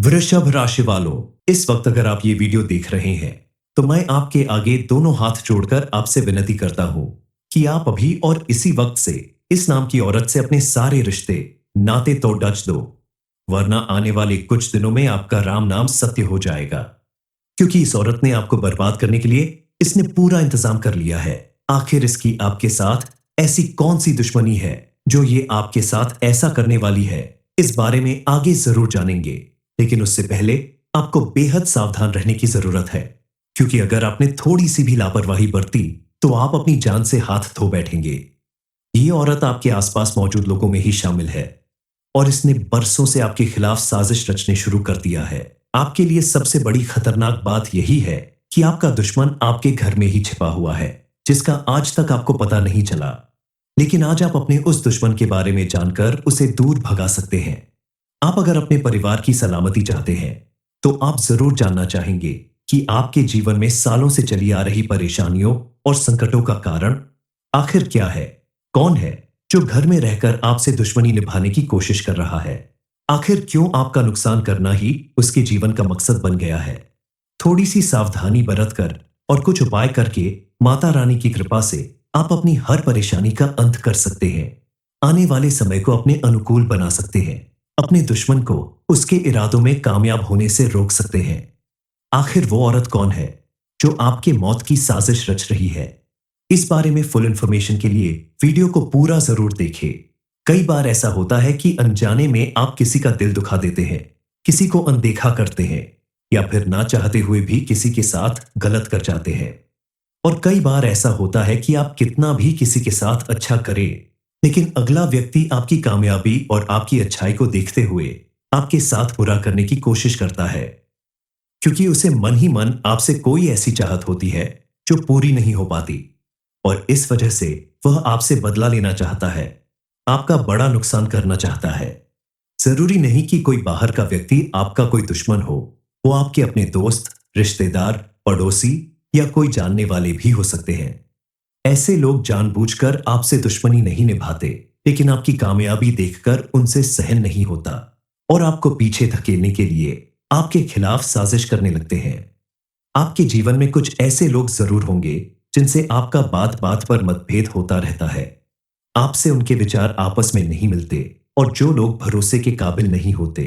वृषभ राशि वालों, इस वक्त अगर आप ये वीडियो देख रहे हैं तो मैं आपके आगे दोनों हाथ जोड़कर आपसे विनती करता हूं कि आप अभी और इसी वक्त से इस नाम की औरत से अपने सारे रिश्ते नाते तोड़ डच दो, वरना आने वाले कुछ दिनों में आपका राम नाम सत्य हो जाएगा। क्योंकि इस औरत ने आपको बर्बाद करने के लिए इसने पूरा इंतजाम कर लिया है। आखिर इसकी आपके साथ ऐसी कौन सी दुश्मनी है जो ये आपके साथ ऐसा करने वाली है, इस बारे में आगे जरूर जानेंगे। लेकिन उससे पहले आपको बेहद सावधान रहने की जरूरत है, क्योंकि अगर आपने थोड़ी सी भी लापरवाही बरती तो आप अपनी जान से हाथ धो बैठेंगे। ये औरत आपके आसपास मौजूद लोगों में ही शामिल है और इसने बरसों से आपके खिलाफ साजिश रचने शुरू कर दिया है। आपके लिए सबसे बड़ी खतरनाक बात यही है कि आपका दुश्मन आपके घर में ही छिपा हुआ है, जिसका आज तक आपको पता नहीं चला। लेकिन आज आप अपने उस दुश्मन के बारे में जानकर उसे दूर भगा सकते हैं। आप अगर अपने परिवार की सलामती चाहते हैं तो आप जरूर जानना चाहेंगे कि आपके जीवन में सालों से चली आ रही परेशानियों और संकटों का कारण आखिर क्या है। कौन है जो घर में रहकर आपसे दुश्मनी निभाने की कोशिश कर रहा है? आखिर क्यों आपका नुकसान करना ही उसके जीवन का मकसद बन गया है? थोड़ी सी सावधानी बरतकर और कुछ उपाय करके माता रानी की कृपा से आप अपनी हर परेशानी का अंत कर सकते हैं। आने वाले समय को अपने अनुकूल बना सकते हैं, अपने दुश्मन को उसके इरादों में कामयाब होने से रोक सकते हैं। आखिर वो औरत कौन है जो आपके मौत की साजिश रच रही है? इस बारे में फुल इंफॉर्मेशन के लिए वीडियो को पूरा जरूर देखें। कई बार ऐसा होता है कि अनजाने में आप किसी का दिल दुखा देते हैं, किसी को अनदेखा करते हैं या फिर ना चाहते हुए भी किसी के साथ गलत कर जाते हैं। और कई बार ऐसा होता है कि आप कितना भी किसी के साथ अच्छा करें, लेकिन अगला व्यक्ति आपकी कामयाबी और आपकी अच्छाई को देखते हुए आपके साथ बुरा करने की कोशिश करता है, क्योंकि उसे मन ही मन आपसे कोई ऐसी चाहत होती है जो पूरी नहीं हो पाती और इस वजह से वह आपसे बदला लेना चाहता है, आपका बड़ा नुकसान करना चाहता है। जरूरी नहीं कि कोई बाहर का व्यक्ति आपका कोई दुश्मन हो, वो आपके अपने दोस्त, रिश्तेदार, पड़ोसी या कोई जानने वाले भी हो सकते हैं। ऐसे लोग जानबूझकर आपसे दुश्मनी नहीं निभाते, लेकिन आपकी कामयाबी देखकर उनसे सहन नहीं होता और आपको पीछे धकेलने के लिए आपके खिलाफ साजिश करने लगते हैं। आपके जीवन में कुछ ऐसे लोग जरूर होंगे जिनसे आपका बात बात पर मतभेद होता रहता है। आपसे उनके विचार आपस में नहीं मिलते और जो लोग भरोसे के काबिल नहीं होते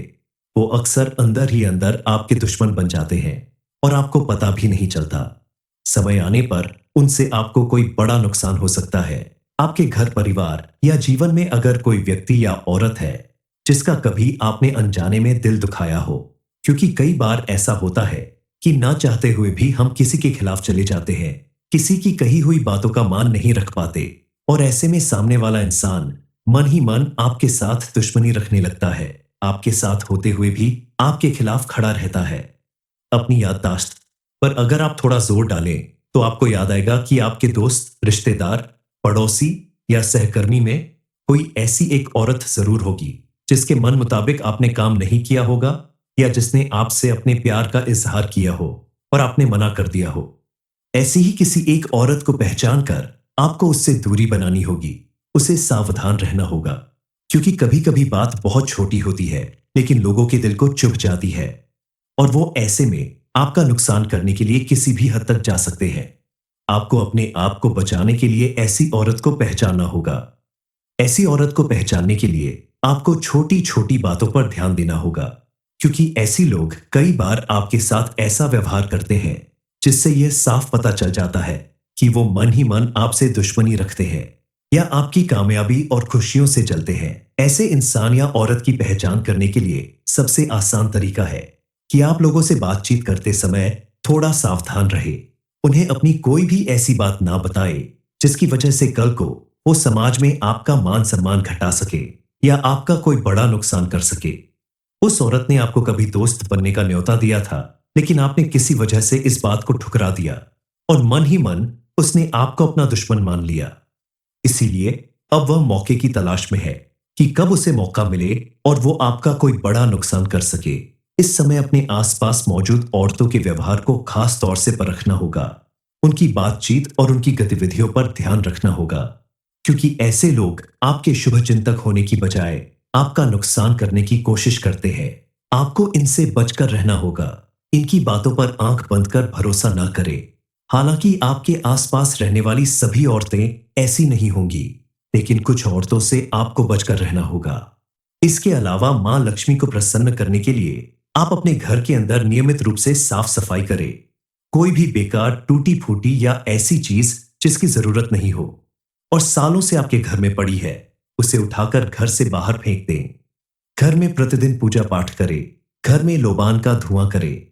वो अक्सर अंदर ही अंदर आपके दुश्मन बन जाते हैं और आपको पता भी नहीं चलता। समय आने पर उनसे आपको कोई बड़ा नुकसान हो सकता है। आपके घर परिवार या जीवन में अगर कोई व्यक्ति या औरत है जिसका कभी आपने अनजाने में दिल दुखाया हो, क्योंकि कई बार ऐसा होता है कि ना चाहते हुए भी हम किसी के खिलाफ चले जाते हैं, किसी की कही हुई बातों का मान नहीं रख पाते और ऐसे में सामने वाला इंसान मन ही मन आपके साथ दुश्मनी रखने लगता है, आपके साथ होते हुए भी आपके खिलाफ खड़ा रहता है। अपनी याददाश्त पर अगर आप थोड़ा जोर डालें तो आपको याद आएगा कि आपके दोस्त, रिश्तेदार, पड़ोसी या सहकर्मी में कोई ऐसी एक औरत जरूर होगी जिसके मन मुताबिक आपने काम नहीं किया होगा या जिसने आपसे अपने प्यार का इजहार किया हो और आपने मना कर दिया हो। ऐसी ही किसी एक औरत को पहचान कर आपको उससे दूरी बनानी होगी, उसे सावधान रहना होगा, क्योंकि कभी कभी बात बहुत छोटी होती है लेकिन लोगों के दिल को चुभ जाती है और वो ऐसे में आपका नुकसान करने के लिए किसी भी हद तक जा सकते हैं। आपको अपने आप को बचाने के लिए ऐसी औरत को पहचानना होगा। ऐसी औरत को पहचानने के लिए आपको छोटी छोटी बातों पर ध्यान देना होगा, क्योंकि ऐसी लोग कई बार आपके साथ ऐसा व्यवहार करते हैं जिससे यह साफ पता चल जाता है कि वो मन ही मन आपसे दुश्मनी रखते हैं या आपकी कामयाबी और खुशियों से जलते हैं। ऐसे इंसान या औरत की पहचान करने के लिए सबसे आसान तरीका है कि आप लोगों से बातचीत करते समय थोड़ा सावधान रहे। उन्हें अपनी कोई भी ऐसी बात ना बताए जिसकी वजह से कल को वो समाज में आपका मान सम्मान घटा सके या आपका कोई बड़ा नुकसान कर सके। उस औरत ने आपको कभी दोस्त बनने का न्योता दिया था, लेकिन आपने किसी वजह से इस बात को ठुकरा दिया और मन ही मन उसने आपको अपना दुश्मन मान लिया। इसीलिए अब वह मौके की तलाश में है कि कब उसे मौका मिले और वो आपका कोई बड़ा नुकसान कर सके। इस समय अपने आसपास मौजूद औरतों के व्यवहार को खास तौर से परखना होगा, उनकी बातचीत और उनकी गतिविधियों पर ध्यान रखना होगा, क्योंकि ऐसे लोग आपके शुभ चिंतक होने की बजाय आपका नुकसान करने की कोशिश करते हैं। आपको इनसे बचकर रहना होगा। इनकी बातों पर आंख बंद कर भरोसा ना करें। हालांकि आपके आसपास रहने वाली सभी औरतें ऐसी नहीं होंगी, लेकिन कुछ औरतों से आपको बचकर रहना होगा। इसके अलावा मां लक्ष्मी को प्रसन्न करने के लिए आप अपने घर के अंदर नियमित रूप से साफ सफाई करें। कोई भी बेकार, टूटी फूटी या ऐसी चीज जिसकी जरूरत नहीं हो और सालों से आपके घर में पड़ी है, उसे उठाकर घर से बाहर फेंक दें। घर में प्रतिदिन पूजा पाठ करें। घर में लोबान का धुआं करें।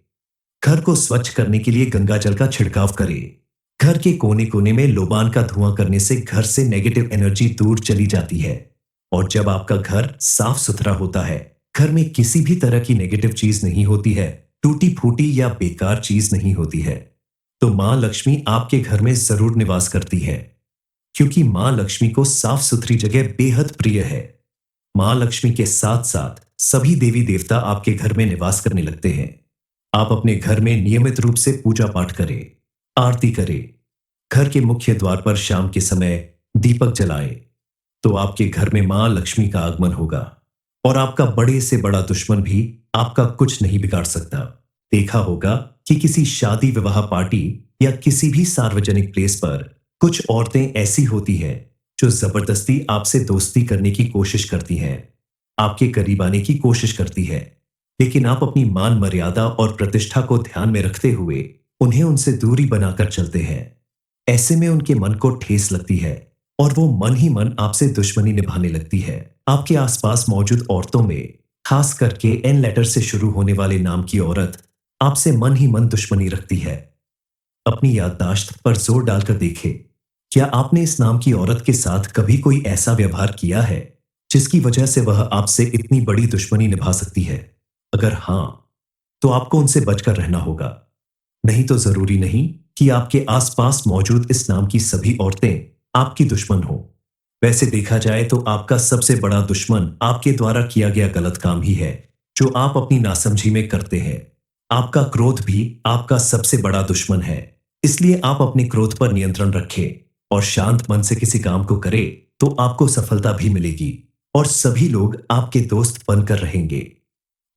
घर को स्वच्छ करने के लिए गंगा जल का छिड़काव करें। घर के कोने कोने में लोबान का धुआं करने से घर से नेगेटिव एनर्जी दूर चली जाती है। और जब आपका घर साफ सुथरा होता है, घर में किसी भी तरह की नेगेटिव चीज नहीं होती है, टूटी फूटी या बेकार चीज नहीं होती है, तो मां लक्ष्मी आपके घर में जरूर निवास करती है। क्योंकि मां लक्ष्मी को साफ सुथरी जगह बेहद प्रिय है। मां लक्ष्मी के साथ साथ सभी देवी देवता आपके घर में निवास करने लगते हैं। आप अपने घर में नियमित रूप से पूजा पाठ करें, आरती करें। घर के मुख्य द्वार पर शाम के समय दीपक जलाएं, तो आपके घर में मां लक्ष्मी का आगमन होगा और आपका बड़े से बड़ा दुश्मन भी आपका कुछ नहीं बिगाड़ सकता। देखा होगा कि किसी शादी विवाह पार्टी या किसी भी सार्वजनिक प्लेस पर कुछ औरतें ऐसी होती हैं जो जबरदस्ती आपसे दोस्ती करने की कोशिश करती हैं, आपके करीब आने की कोशिश करती है, लेकिन आप अपनी मान मर्यादा और प्रतिष्ठा को ध्यान में रखते हुए उन्हें उनसे दूरी बनाकर चलते हैं। ऐसे में उनके मन को ठेस लगती है और वो मन ही मन आपसे दुश्मनी निभाने लगती है। आपके आसपास मौजूद औरतों में खास करके एन लेटर से शुरू होने वाले नाम की औरत आपसे मन ही मन दुश्मनी रखती है। अपनी याददाश्त पर जोर डालकर देखें, क्या आपने इस नाम की औरत के साथ कभी कोई ऐसा व्यवहार किया है जिसकी वजह से वह आपसे इतनी बड़ी दुश्मनी निभा सकती है? अगर हां, तो आपको उनसे बचकर रहना होगा। नहीं तो जरूरी नहीं कि आपके आसपास मौजूद इस नाम की सभी औरतें आपकी दुश्मन हो। वैसे देखा जाए तो आपका सबसे बड़ा दुश्मन आपके द्वारा किया गया गलत काम ही है, जो आप अपनी नासमझी में करते हैं। आपका क्रोध भी आपका सबसे बड़ा दुश्मन है। इसलिए आप अपने क्रोध पर नियंत्रण रखें और शांत मन से किसी काम को करें, तो आपको सफलता भी मिलेगी और सभी लोग आपके दोस्त बनकर रहेंगे।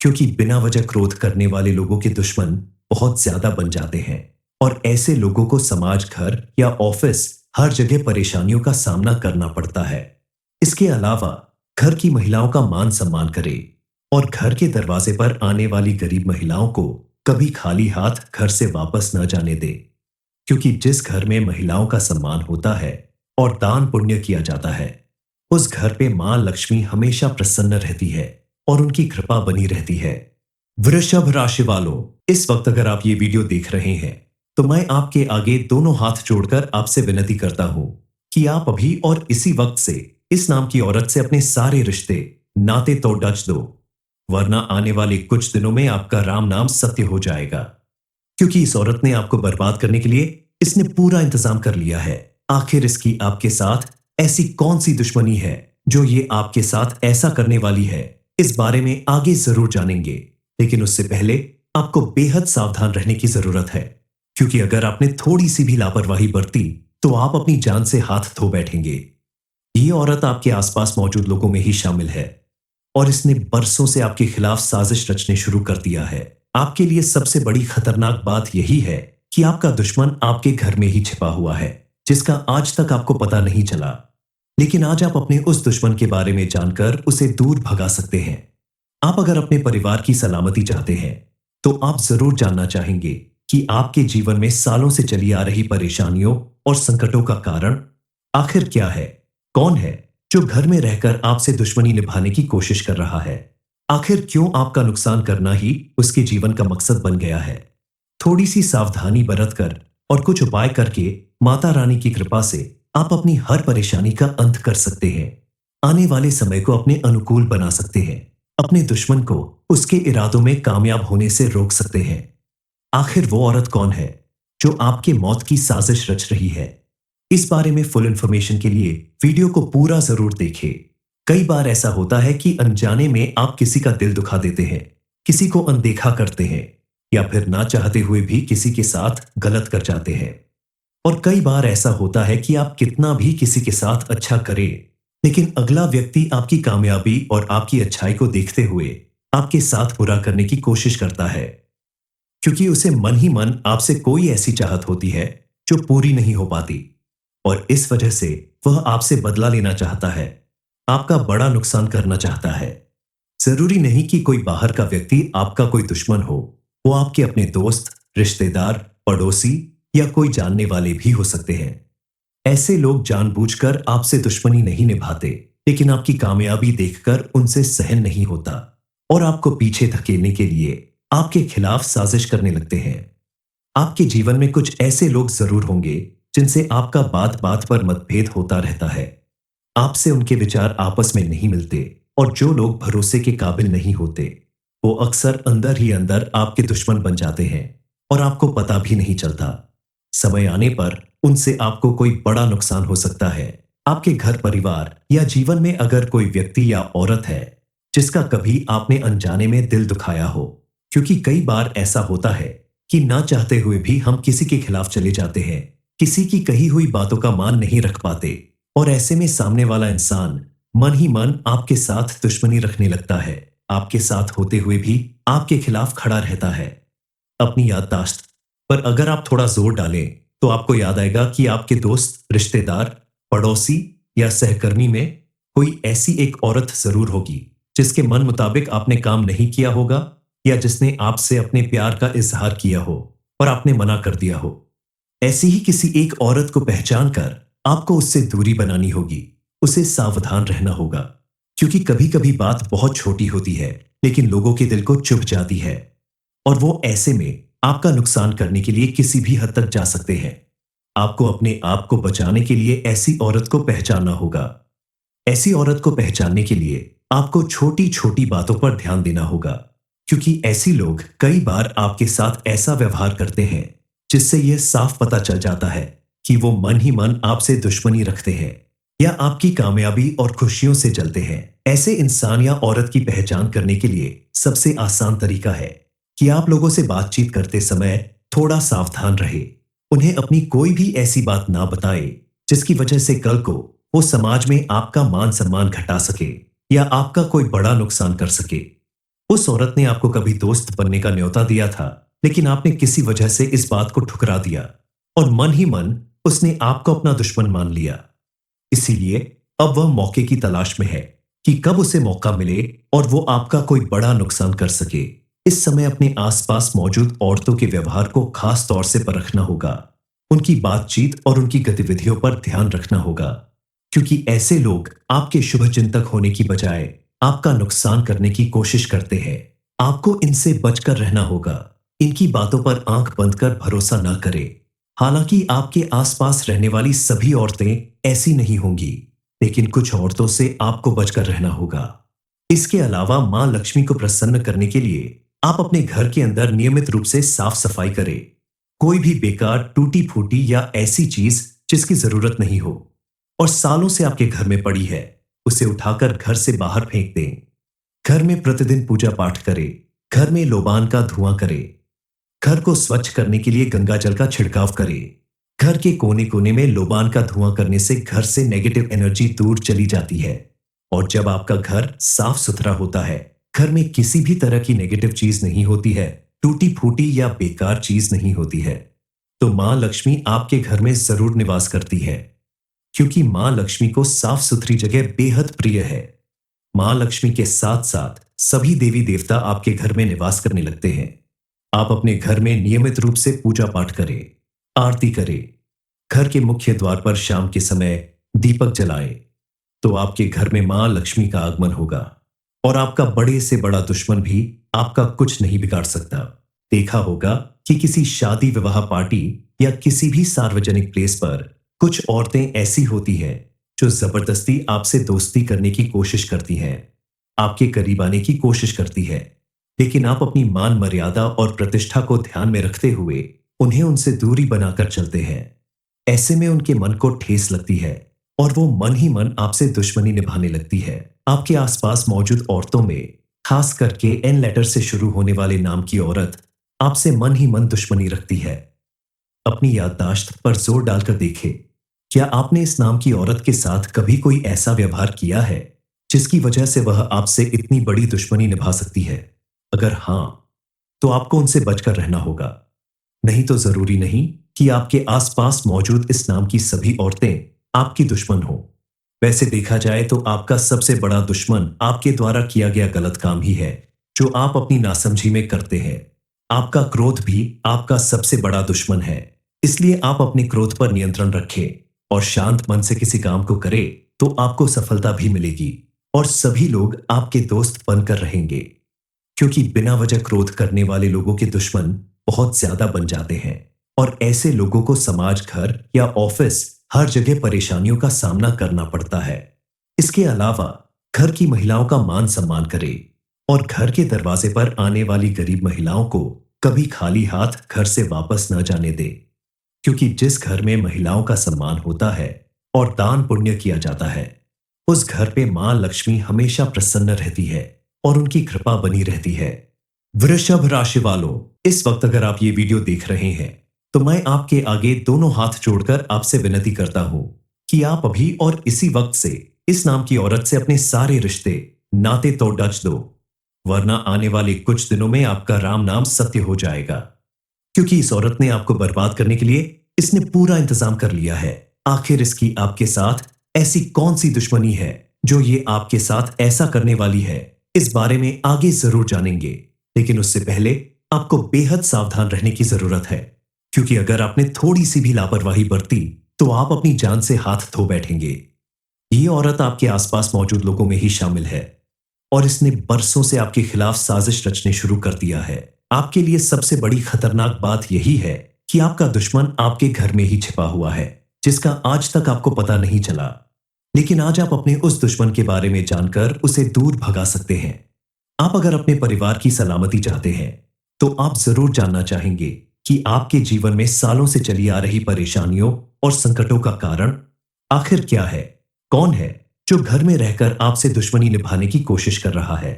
क्योंकि बिना वजह क्रोध करने वाले लोगों के दुश्मन बहुत ज्यादा बन जाते हैं और ऐसे लोगों को समाज, घर या ऑफिस, हर जगह परेशानियों का सामना करना पड़ता है। इसके अलावा घर की महिलाओं का मान सम्मान करें और घर के दरवाजे पर आने वाली गरीब महिलाओं को कभी खाली हाथ घर से वापस न जाने दे। क्योंकि जिस घर में महिलाओं का सम्मान होता है और दान पुण्य किया जाता है, उस घर पे मां लक्ष्मी हमेशा प्रसन्न रहती है और उनकी कृपा बनी रहती है। वृषभ राशि वालों, इस वक्त अगर आप ये वीडियो देख रहे हैं, तो मैं आपके आगे दोनों हाथ जोड़कर आपसे विनती करता हूं कि आप अभी और इसी वक्त से इस नाम की औरत से अपने सारे रिश्ते, नाते तोड़ दो, वरना आने वाले कुछ दिनों में आपका राम नाम सत्य हो जाएगा। क्योंकि इस औरत ने आपको बर्बाद करने के लिए इसने पूरा इंतजाम कर लिया है। आखिर इसकी आपके साथ ऐसी कौन सी दुश्मनी है जो ये आपके साथ ऐसा करने वाली है? इस बारे में आगे जरूर जानेंगे, लेकिन उससे पहले आपको बेहद सावधान रहने की जरूरत है। क्योंकि अगर आपने थोड़ी सी भी लापरवाही बरती तो आप अपनी जान से हाथ धो बैठेंगे। ये औरत आपके आसपास मौजूद लोगों में ही शामिल है और इसने बरसों से आपके खिलाफ साजिश रचने शुरू कर दिया है। आपके लिए सबसे बड़ी खतरनाक बात यही है कि आपका दुश्मन आपके घर में ही छिपा हुआ है, जिसका आज तक आपको पता नहीं चला। लेकिन आज आप अपने उस दुश्मन के बारे में जानकर उसे दूर भगा सकते हैं। आप अगर अपने परिवार की सलामती चाहते हैं, तो आप जरूर जानना चाहेंगे कि आपके जीवन में सालों से चली आ रही परेशानियों और संकटों का कारण आखिर क्या है? कौन है जो घर में रहकर आपसे दुश्मनी निभाने की कोशिश कर रहा है? आखिर क्यों आपका नुकसान करना ही उसके जीवन का मकसद बन गया है? थोड़ी सी सावधानी बरतकर और कुछ उपाय करके माता रानी की कृपा से आप अपनी हर परेशानी का अंत कर सकते हैं। आने वाले समय को अपने अनुकूल बना सकते हैं। अपने दुश्मन को उसके इरादों में कामयाब होने से रोक सकते हैं। आखिर वो औरत कौन है जो आपके मौत की साजिश रच रही है? इस बारे में फुल इंफॉर्मेशन के लिए वीडियो को पूरा जरूर देखें। कई बार ऐसा होता है कि अनजाने में आप किसी का दिल दुखा देते हैं, किसी को अनदेखा करते हैं या फिर ना चाहते हुए भी किसी के साथ गलत कर जाते हैं। और कई बार ऐसा होता है कि आप कितना भी किसी के साथ अच्छा करें, लेकिन अगला व्यक्ति आपकी कामयाबी और आपकी अच्छाई को देखते हुए आपके साथ बुरा करने की कोशिश करता है, क्योंकि उसे मन ही मन आपसे कोई ऐसी चाहत होती है जो पूरी नहीं हो पाती, और इस वजह से वह आपसे बदला लेना चाहता है, आपका बड़ा नुकसान करना चाहता है। जरूरी नहीं कि कोई बाहर का व्यक्ति आपका कोई दुश्मन हो, वो आपके अपने दोस्त, रिश्तेदार, पड़ोसी या कोई जानने वाले भी हो सकते हैं। ऐसे लोग जानबूझकर आपसे दुश्मनी नहीं निभाते, लेकिन आपकी कामयाबी देखकर उनसे सहन नहीं होता और आपको पीछे धकेलने के लिए आपके खिलाफ साजिश करने लगते हैं। आपके जीवन में कुछ ऐसे लोग जरूर होंगे जिनसे आपका बात बात पर मतभेद होता रहता है। आपसे उनके विचार आपस में नहीं मिलते, और जो लोग भरोसे के काबिल नहीं होते, वो अक्सर अंदर ही अंदर आपके दुश्मन बन जाते हैं और आपको पता भी नहीं चलता। समय आने पर उनसे आपको कोई बड़ा नुकसान हो सकता है। आपके घर परिवार या जीवन में अगर कोई व्यक्ति या औरत है जिसका कभी आपने अनजाने में दिल दुखाया हो, क्योंकि कई बार ऐसा होता है कि ना चाहते हुए भी हम किसी के खिलाफ चले जाते हैं, किसी की कही हुई बातों का मान नहीं रख पाते, और ऐसे में सामने वाला इंसान मन ही मन आपके साथ दुश्मनी रखने लगता है, आपके साथ होते हुए भी आपके खिलाफ खड़ा रहता है। अपनी याददाश्त पर अगर आप थोड़ा जोर डालें तो आपको याद आएगा कि आपके दोस्त, रिश्तेदार, पड़ोसी या सहकर्मी में कोई ऐसी एक औरत जरूर होगी जिसके मन मुताबिक आपने काम नहीं किया होगा, या जिसने आपसे अपने प्यार का इजहार किया हो और आपने मना कर दिया हो। ऐसी ही किसी एक औरत को पहचान कर आपको उससे दूरी बनानी होगी, उसे सावधान रहना होगा, क्योंकि कभी कभी बात बहुत छोटी होती है लेकिन लोगों के दिल को चुभ जाती है, और वो ऐसे में आपका नुकसान करने के लिए किसी भी हद तक जा सकते हैं। आपको अपने आप को बचाने के लिए ऐसी औरत को पहचानना होगा। ऐसी औरत को पहचानने के लिए आपको छोटी छोटी बातों पर ध्यान देना होगा, क्योंकि ऐसी लोग कई बार आपके साथ ऐसा व्यवहार करते हैं जिससे यह साफ पता चल जाता है कि वो मन ही मन आपसे दुश्मनी रखते हैं या आपकी कामयाबी और खुशियों से जलते हैं। ऐसे इंसान या औरत की पहचान करने के लिए सबसे आसान तरीका है कि आप लोगों से बातचीत करते समय थोड़ा सावधान रहे। उन्हें अपनी कोई भी ऐसी बात ना बताए जिसकी वजह से कल को वो समाज में आपका मान सम्मान घटा सके या आपका कोई बड़ा नुकसान कर सके। उस औरत ने आपको कभी दोस्त बनने का न्योता दिया था, लेकिन आपने किसी वजह से इस बात को ठुकरा दिया और मन ही मन उसने आपको अपना दुश्मन मान लिया। इसीलिए अब वह मौके की तलाश में है कि कब उसे मौका मिले और वो आपका कोई बड़ा नुकसान कर सके। इस समय अपने आसपास मौजूद औरतों के व्यवहार को खास तौर से परखना होगा, उनकी बातचीत और उनकी गतिविधियों पर ध्यान रखना होगा, क्योंकि ऐसे लोग आपके शुभचिंतक होने की बजाय आपका नुकसान करने की कोशिश करते हैं। आपको इनसे बचकर रहना होगा। इनकी बातों पर आंख बंद कर भरोसा ना करें। हालांकि आपके आसपास रहने वाली सभी औरतें ऐसी नहीं होंगी, लेकिन कुछ औरतों से आपको बचकर रहना होगा। इसके अलावा मां लक्ष्मी को प्रसन्न करने के लिए आप अपने घर के अंदर नियमित रूप से साफ सफाई करें। कोई भी बेकार, टूटी फूटी या ऐसी चीज जिसकी जरूरत नहीं हो और सालों से आपके घर में पड़ी है, उसे उठाकर घर से बाहर फेंक दें। घर में प्रतिदिन पूजा पाठ करें। घर में लोबान का धुआं करें। घर को स्वच्छ करने के लिए गंगा जल का छिड़काव करें। घर के कोने कोने में लोबान का धुआं करने से घर से नेगेटिव एनर्जी दूर चली जाती है, और जब आपका घर साफ सुथरा होता है, घर में किसी भी तरह की नेगेटिव चीज नहीं होती है, टूटी फूटी या बेकार चीज नहीं होती है, तो मां लक्ष्मी आपके घर में जरूर निवास करती है, क्योंकि मां लक्ष्मी को साफ सुथरी जगह बेहद प्रिय है। मां लक्ष्मी के साथ साथ सभी देवी देवता आपके घर में निवास करने लगते हैं। आप अपने घर में नियमित रूप से पूजा पाठ करें, आरती करें। घर के मुख्य द्वार पर शाम के समय दीपक जलाएं, तो आपके घर में मां लक्ष्मी का आगमन होगा और आपका बड़े से बड़ा दुश्मन भी आपका कुछ नहीं बिगाड़ सकता। देखा होगा कि किसी शादी विवाह पार्टी या किसी भी सार्वजनिक प्लेस पर कुछ औरतें ऐसी होती हैं जो जबरदस्ती आपसे दोस्ती करने की कोशिश करती हैं, आपके करीब आने की कोशिश करती है, लेकिन आप अपनी मान मर्यादा और प्रतिष्ठा को ध्यान में रखते हुए उन्हें उनसे दूरी बनाकर चलते हैं। ऐसे में उनके मन को ठेस लगती है और वो मन ही मन आपसे दुश्मनी निभाने लगती है। आपके आसपास मौजूद औरतों में खास करके एन लेटर से शुरू होने वाले नाम की औरत आपसे मन ही मन दुश्मनी रखती है। अपनी याददाश्त पर जोर डालकर देखें, क्या आपने इस नाम की औरत के साथ कभी कोई ऐसा व्यवहार किया है जिसकी वजह से वह आपसे इतनी बड़ी दुश्मनी निभा सकती है? अगर हां, तो आपको उनसे बचकर रहना होगा। नहीं तो जरूरी नहीं कि आपके आसपास मौजूद इस नाम की सभी औरतें आपकी दुश्मन हो। वैसे देखा जाए तो आपका सबसे बड़ा दुश्मन आपके द्वारा किया गया गलत काम ही है, जो आप अपनी नासमझी में करते हैं। आपका क्रोध भी आपका सबसे बड़ा दुश्मन है। इसलिए आप अपने क्रोध पर नियंत्रण रखें और शांत मन से किसी काम को करें तो आपको सफलता भी मिलेगी और सभी लोग आपके दोस्त बनकर रहेंगे। क्योंकि बिना वजह क्रोध करने वाले लोगों के दुश्मन बहुत ज्यादा बन जाते हैं और ऐसे लोगों को समाज, घर या ऑफिस हर जगह परेशानियों का सामना करना पड़ता है। इसके अलावा घर की महिलाओं का मान सम्मान करें और घर के दरवाजे पर आने वाली गरीब महिलाओं को कभी खाली हाथ घर से वापस न जाने दे। क्योंकि जिस घर में महिलाओं का सम्मान होता है और दान पुण्य किया जाता है, उस घर पे मां लक्ष्मी हमेशा प्रसन्न रहती है और उनकी कृपा बनी रहती है। वृषभ राशि वालों, इस वक्त अगर आप ये वीडियो देख रहे हैं तो मैं आपके आगे दोनों हाथ जोड़कर आपसे विनती करता हूं कि आप अभी और इसी वक्त से इस नाम की औरत से अपने सारे रिश्ते नाते तोड़ डच दो, वरना आने वाले कुछ दिनों में आपका राम नाम सत्य हो जाएगा। क्योंकि इस औरत ने आपको बर्बाद करने के लिए इसने पूरा इंतजाम कर लिया है। आखिर इसकी आपके साथ ऐसी कौन सी दुश्मनी है जो ये आपके साथ ऐसा करने वाली है? इस बारे में आगे जरूर जानेंगे, लेकिन उससे पहले आपको बेहद सावधान रहने की जरूरत है। क्योंकि अगर आपने थोड़ी सी भी लापरवाही बरती तो आप अपनी जान से हाथ धो बैठेंगे। ये औरत आपके आसपास मौजूद लोगों में ही शामिल है और इसने बरसों से आपके खिलाफ साजिश रचने शुरू कर दिया है। आपके लिए सबसे बड़ी खतरनाक बात यही है कि आपका दुश्मन आपके घर में ही छिपा हुआ है, जिसका आज तक आपको पता नहीं चला। लेकिन आज आप अपने उस दुश्मन के बारे में जानकर उसे दूर भगा सकते हैं। आप अगर अपने परिवार की सलामती चाहते हैं तो आप जरूर जानना चाहेंगे कि आपके जीवन में सालों से चली आ रही परेशानियों और संकटों का कारण आखिर क्या है? कौन है जो घर में रहकर आपसे दुश्मनी निभाने की कोशिश कर रहा है?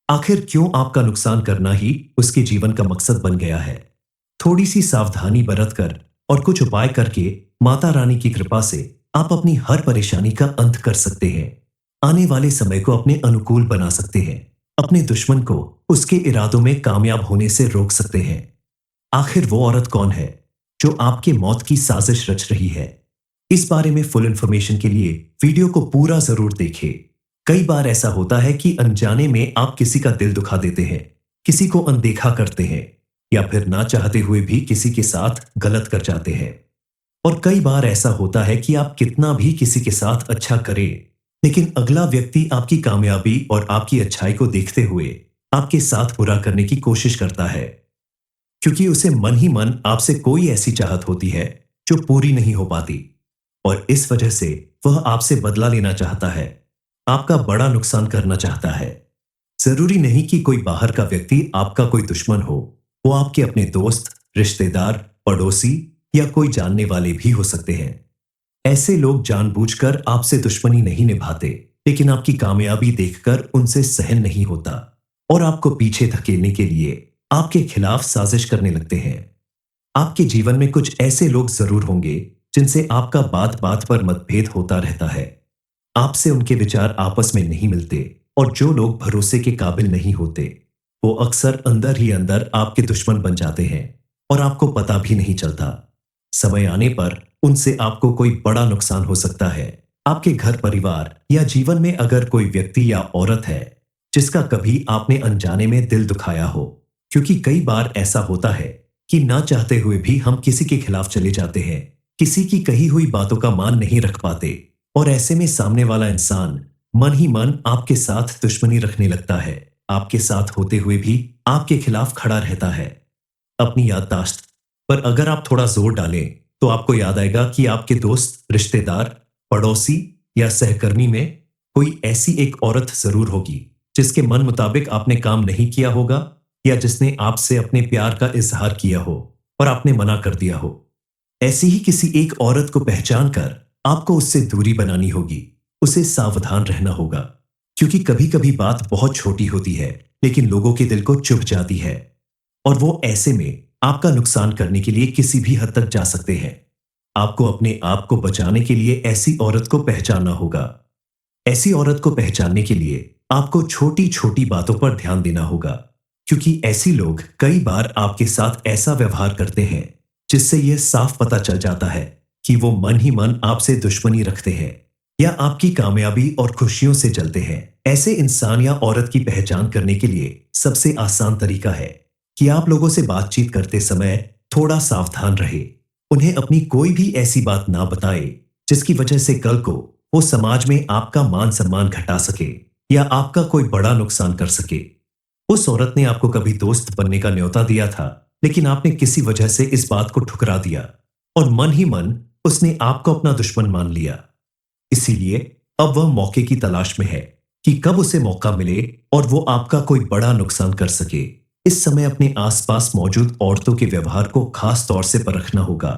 आखिर क्यों आपका नुकसान करना ही उसके जीवन का मकसद बन गया है? थोड़ी सी सावधानी बरतकर और कुछ उपाय करके माता रानी की कृपा से आप अपनी हर परेशानी का अंत कर सकते हैं। आने वाले समय को अपने अनुकूल बना सकते हैं। अपने दुश्मन को उसके इरादों में कामयाब होने से रोक सकते हैं। आखिर वो औरत कौन है जो आपके मौत की साजिश रच रही है? इस बारे में फुल इंफॉर्मेशन के लिए वीडियो को पूरा जरूर देखें। कई बार ऐसा होता है कि अनजाने में आप किसी का दिल दुखा देते हैं, किसी को अनदेखा करते हैं या फिर ना चाहते हुए भी किसी के साथ गलत कर जाते हैं। और कई बार ऐसा होता है कि आप कितना भी किसी के साथ अच्छा करें, लेकिन अगला व्यक्ति आपकी कामयाबी और आपकी अच्छाई को देखते हुए आपके साथ बुरा करने की कोशिश करता है। क्योंकि उसे मन ही मन आपसे कोई ऐसी चाहत होती है जो पूरी नहीं हो पाती और इस वजह से वह आपसे बदला लेना चाहता है, आपका बड़ा नुकसान करना चाहता है। जरूरी नहीं कि कोई बाहर का व्यक्ति आपका कोई दुश्मन हो, वो आपके अपने दोस्त, रिश्तेदार, पड़ोसी या कोई जानने वाले भी हो सकते हैं। ऐसे लोग जानबूझकर आपसे दुश्मनी नहीं निभाते, लेकिन आपकी कामयाबी देखकर उनसे सहन नहीं होता और आपको पीछे धकेलने के लिए आपके खिलाफ साजिश करने लगते हैं। आपके जीवन में कुछ ऐसे लोग जरूर होंगे जिनसे आपका बात बात पर मतभेद होता रहता है। आपसे उनके विचार आपस में नहीं मिलते और जो लोग भरोसे के काबिल नहीं होते वो अक्सर अंदर ही अंदर आपके दुश्मन बन जाते हैं और आपको पता भी नहीं चलता। समय आने पर उनसे आपको कोई बड़ा नुकसान हो सकता है। आपके घर परिवार या जीवन में अगर कोई व्यक्ति या औरत है जिसका कभी आपने अनजाने में दिल दुखाया हो, क्योंकि कई बार ऐसा होता है कि ना चाहते हुए भी हम किसी के खिलाफ चले जाते हैं, किसी की कही हुई बातों का मान नहीं रख पाते और ऐसे में सामने वाला इंसान मन ही मन आपके साथ दुश्मनी रखने लगता है, आपके साथ होते हुए भी आपके खिलाफ खड़ा रहता है। अपनी याददाश्त पर अगर आप थोड़ा जोर डालें तो आपको याद आएगा कि आपके दोस्त, रिश्तेदार, पड़ोसी या सहकर्मी में कोई ऐसी एक औरत जरूर होगी जिसके मन मुताबिक आपने काम नहीं किया होगा या जिसने आपसे अपने प्यार का इजहार किया हो और आपने मना कर दिया हो। ऐसी ही किसी एक औरत को पहचान कर आपको उससे दूरी बनानी होगी, उसे सावधान रहना होगा। क्योंकि कभी कभी बात बहुत छोटी होती है लेकिन लोगों के दिल को चुभ जाती है और वो ऐसे में आपका नुकसान करने के लिए किसी भी हद तक जा सकते हैं। आपको अपने आप को बचाने के लिए ऐसी औरत को पहचानना होगा। ऐसी औरत को पहचानने के लिए आपको छोटी छोटी बातों पर ध्यान देना होगा, क्योंकि ऐसी लोग कई बार आपके साथ ऐसा व्यवहार करते हैं जिससे यह साफ पता चल जाता है कि वो मन ही मन आपसे दुश्मनी रखते हैं या आपकी कामयाबी और खुशियों से जलते हैं। ऐसे इंसान या औरत की पहचान करने के लिए सबसे आसान तरीका है कि आप लोगों से बातचीत करते समय थोड़ा सावधान रहे। उन्हें अपनी कोई भी ऐसी बात ना बताए जिसकी वजह से कल को वो समाज में आपका मान सम्मान घटा सके या आपका कोई बड़ा नुकसान कर सके। उस औरत ने आपको कभी दोस्त बनने का न्योता दिया था, लेकिन आपने किसी वजह से इस बात को ठुकरा दिया और मन ही मन उसने आपको अपना दुश्मन मान लिया। इसीलिए अब वह मौके की तलाश में है कि कब उसे मौका मिले और वो आपका कोई बड़ा नुकसान कर सके। इस समय अपने आसपास मौजूद औरतों के व्यवहार को खास तौर से परखना होगा।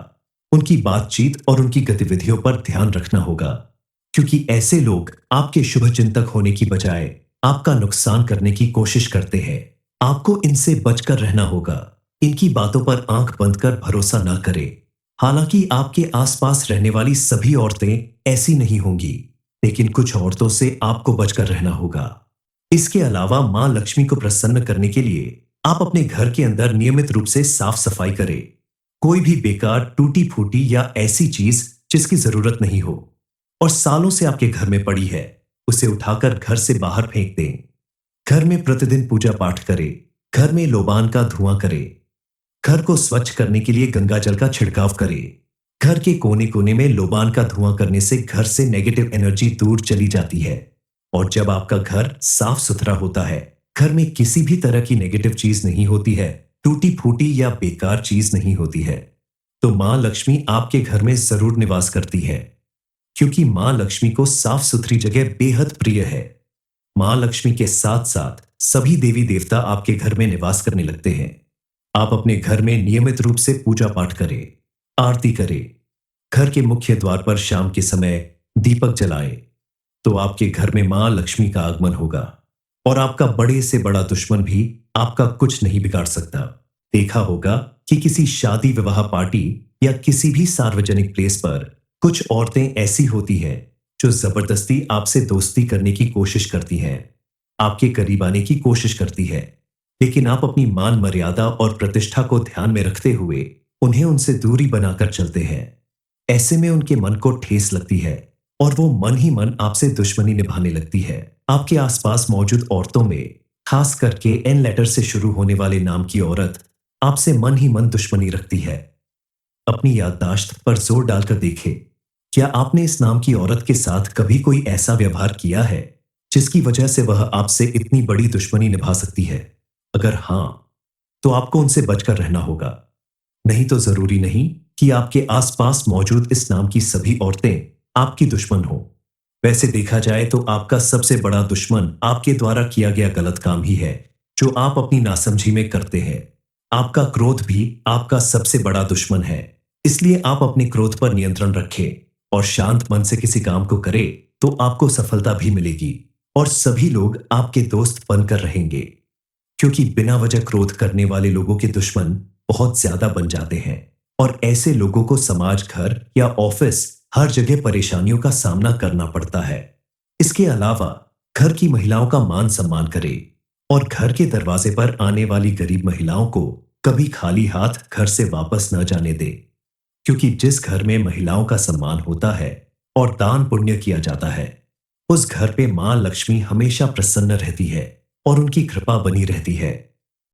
उनकी बातचीत और उनकी गतिविधियों पर ध्यान रखना होगा, क्योंकि ऐसे लोग आपके शुभचिंतक होने की बजाय आपका नुकसान करने की कोशिश करते हैं। आपको इनसे बचकर रहना होगा। इनकी बातों पर आंख बंद कर भरोसा ना करें। हालांकि आपके आसपास रहने वाली सभी औरतें ऐसी नहीं होंगी, लेकिन कुछ औरतों से आपको बचकर रहना होगा। इसके अलावा मां लक्ष्मी को प्रसन्न करने के लिए आप अपने घर के अंदर नियमित रूप से साफ सफाई करें। कोई भी बेकार, टूटी फूटी या ऐसी चीज जिसकी जरूरत नहीं हो और सालों से आपके घर में पड़ी है, उसे उठाकर घर से बाहर फेंक दें। घर में प्रतिदिन पूजा पाठ करें। घर में लोबान का धुआं करें। घर को स्वच्छ करने के लिए गंगा जल का छिड़काव करें। घर के कोने कोने में लोबान का धुआं करने से घर से नेगेटिव एनर्जी दूर चली जाती है और जब आपका घर साफ सुथरा होता है, घर में किसी भी तरह की नेगेटिव चीज नहीं होती है, टूटी फूटी या बेकार चीज नहीं होती है, तो मां लक्ष्मी आपके घर में जरूर निवास करती है, क्योंकि मां लक्ष्मी को साफ सुथरी जगह बेहद प्रिय है। मां लक्ष्मी के साथ साथ सभी देवी देवता आपके घर में निवास करने लगते हैं। आप अपने घर में नियमित रूप से पूजा पाठ करें, आरती करें। घर के मुख्य द्वार पर शाम के समय दीपक जलाएं, तो आपके घर में मां लक्ष्मी का आगमन होगा और आपका बड़े से बड़ा दुश्मन भी आपका कुछ नहीं बिगाड़ सकता। देखा होगा कि किसी शादी विवाह पार्टी या किसी भी सार्वजनिक प्लेस पर कुछ औरतें ऐसी होती हैं जो जबरदस्ती आपसे दोस्ती करने की कोशिश करती हैं, आपके करीब आने की कोशिश करती है, लेकिन आप अपनी मान मर्यादा और प्रतिष्ठा को ध्यान में रखते हुए उन्हें उनसे दूरी बनाकर चलते हैं। ऐसे में उनके मन को ठेस लगती है और वो मन ही मन आपसे दुश्मनी निभाने लगती है। आपके आसपास मौजूद औरतों में खास करके एन लेटर से शुरू होने वाले नाम की औरत आपसे मन ही मन दुश्मनी रखती है। अपनी याददाश्त पर जोर डालकर देखें, क्या आपने इस नाम की औरत के साथ कभी कोई ऐसा व्यवहार किया है जिसकी वजह से वह आपसे इतनी बड़ी दुश्मनी निभा सकती है? अगर हां, तो आपको उनसे बचकर रहना होगा। नहीं तो जरूरी नहीं कि आपके आसपास मौजूद इस नाम की सभी औरतें आपकी दुश्मन हो। वैसे देखा जाए तो आपका सबसे बड़ा दुश्मन आपके द्वारा किया गया गलत काम ही है जो आप अपनी नासमझी में करते हैं। आपका क्रोध भी आपका सबसे बड़ा दुश्मन है। इसलिए आप अपने क्रोध पर नियंत्रण रखें और शांत मन से किसी काम को करें तो आपको सफलता भी मिलेगी और सभी लोग आपके दोस्त बनकर रहेंगे, क्योंकि बिना वजह क्रोध करने वाले लोगों के दुश्मन बहुत ज्यादा बन जाते हैं और ऐसे लोगों को समाज, घर या ऑफिस हर जगह परेशानियों का सामना करना पड़ता है। इसके अलावा घर की महिलाओं का मान सम्मान करें और घर के दरवाजे पर आने वाली गरीब महिलाओं को कभी खाली हाथ घर से वापस न जाने दे, क्योंकि जिस घर में महिलाओं का सम्मान होता है और दान पुण्य किया जाता है, उस घर पे मां लक्ष्मी हमेशा प्रसन्न रहती है और उनकी कृपा बनी रहती है।